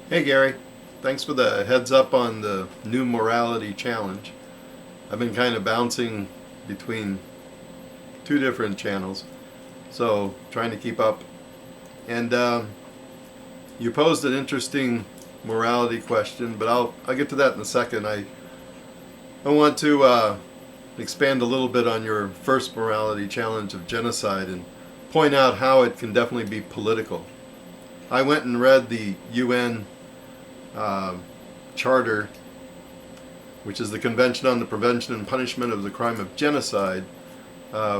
Hey Gary, thanks for the heads up on the new morality challenge. I've been kind of bouncing between two different channels, so trying to keep up. And you posed an interesting morality question, but I'll get to that in a second. I want to expand a little bit on your first morality challenge of genocide and point out how it can definitely be political. I went and read the UN uh, Charter, which is the Convention on the Prevention and Punishment of the Crime of Genocide,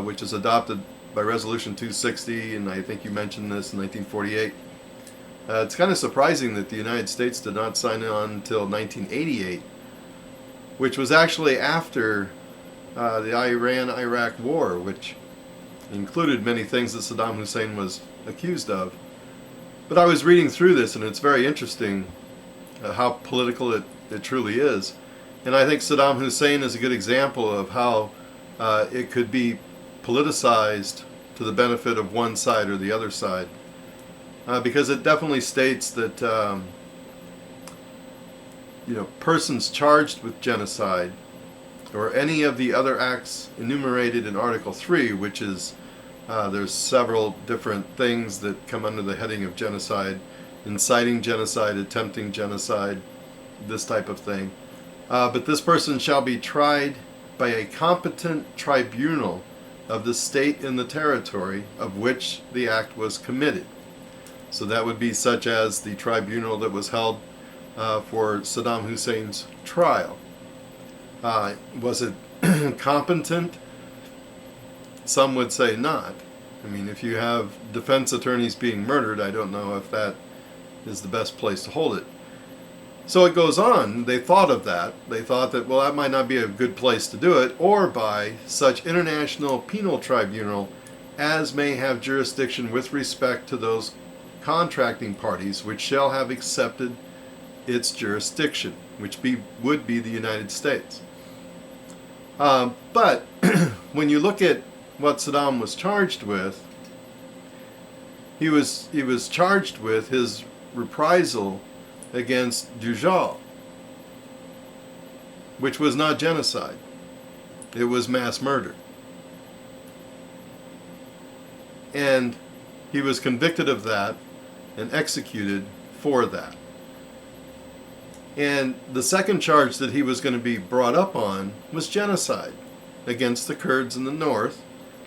which is adopted by Resolution 260, and I think you mentioned this in 1948. It's kind of surprising that the United States did not sign on until 1988, which was actually after the Iran-Iraq War, which included many things that Saddam Hussein was accused of. But I was reading through this, and it's very interesting how political it truly is. And I think Saddam Hussein is a good example of how it could be politicized to the benefit of one side or the other side. Because it definitely states that persons charged with genocide or any of the other acts enumerated in Article 3, which is there's several different things that come under the heading of genocide: inciting genocide, attempting genocide, this type of thing. But this person shall be tried by a competent tribunal of the state in the territory of which the act was committed. So that would be such as the tribunal that was held for Saddam Hussein's trial. Was it competent? Some would say not. I mean, if you have defense attorneys being murdered, I don't know if that is the best place to hold it. So it goes on. They thought of that. They thought that, well, that might not be a good place to do it, or by such international penal tribunal as may have jurisdiction with respect to those contracting parties which shall have accepted its jurisdiction, which would be the United States. But when you look at what Saddam was charged with, he was charged with his reprisal against Dujal, which was not genocide. It was mass murder. And he was convicted of that and executed for that. And the second charge that he was going to be brought up on was genocide against the Kurds in the north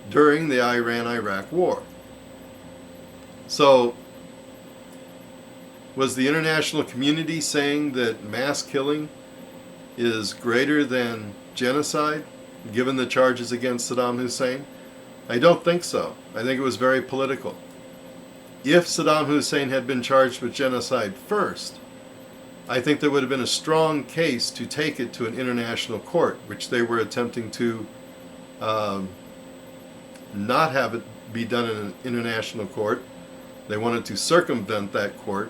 during the Iran-Iraq War. So, was the international community saying that mass killing is greater than genocide, given the charges against Saddam Hussein? I don't think so. I think it was very political. If Saddam Hussein had been charged with genocide first, I think there would have been a strong case to take it to an international court, which they were attempting to not have it be done in an international court. They wanted to circumvent that court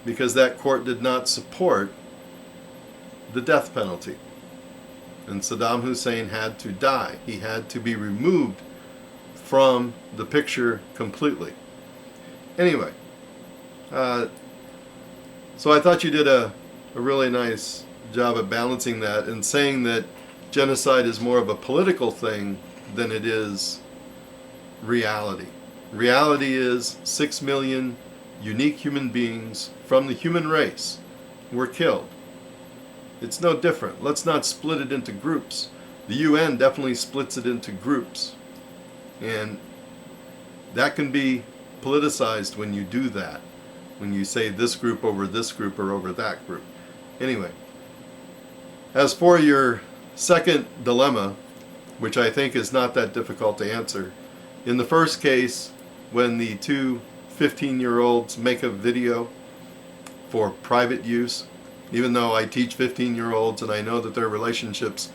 because that court did not support the death penalty. And Saddam Hussein had to die. He had to be removed from the picture completely. Anyway, so I thought you did a really nice job of balancing that and saying that genocide is more of a political thing than it is reality. Reality is 6 million unique human beings from the human race were killed. It's no different. Let's not split it into groups. The UN definitely splits it into groups. And that can be politicized when you do that. When you say this group or over that group. Anyway, as for your second dilemma, which I think is not that difficult to answer, in the first case, when the two 15-year-olds make a video for private use, even though I teach 15-year-olds and I know that their relationships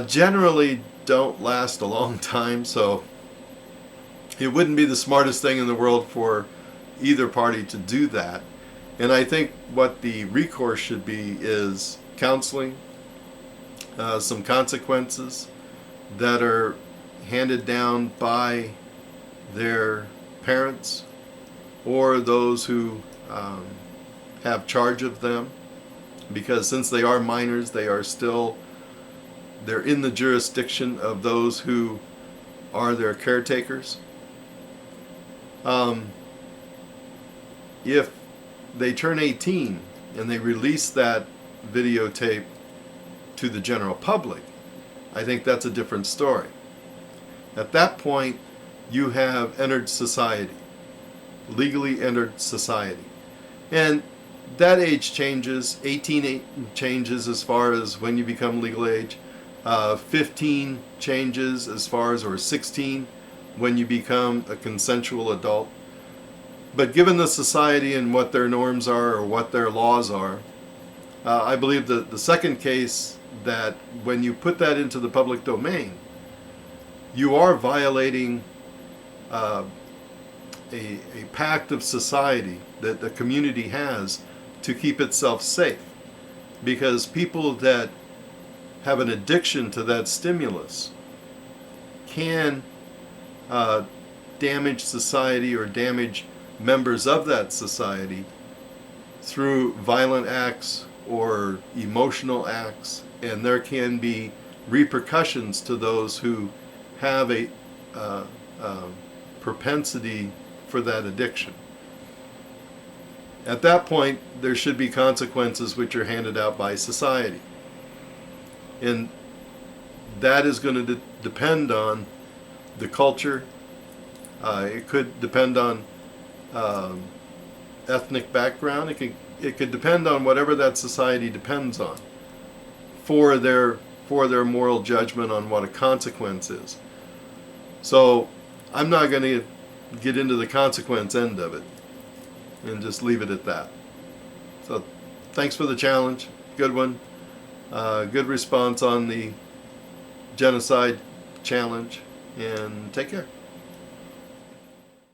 generally don't last a long time, so it wouldn't be the smartest thing in the world for either party to do that. And I think what the recourse should be is counseling, some consequences that are handed down by their parents or those who have charge of them, because since they are minors, they're in the jurisdiction of those who are their caretakers. If they turn 18 and they release that videotape to the general public, I think that's a different story. At that point, you have entered society, legally entered society. And that age changes. 18 changes as far as when you become legal age. 15 changes as far as, or 16 when you become a consensual adult. But given the society and what their norms are or what their laws are, I believe that the second case, that when you put that into the public domain, you are violating a pact of society that the community has to keep itself safe. Because people that have an addiction to that stimulus can damage society or damage members of that society through violent acts or emotional acts, and there can be repercussions to those who have a propensity for that addiction. At that point, there should be consequences which are handed out by society. And that is going to depend on the culture. It could depend on ethnic background. It could depend on whatever that society depends on for their moral judgment on what a consequence is. So I'm not going to get into the consequence end of it, and just leave it at that. So thanks for the challenge. Good one. Good response on the genocide challenge, and take care.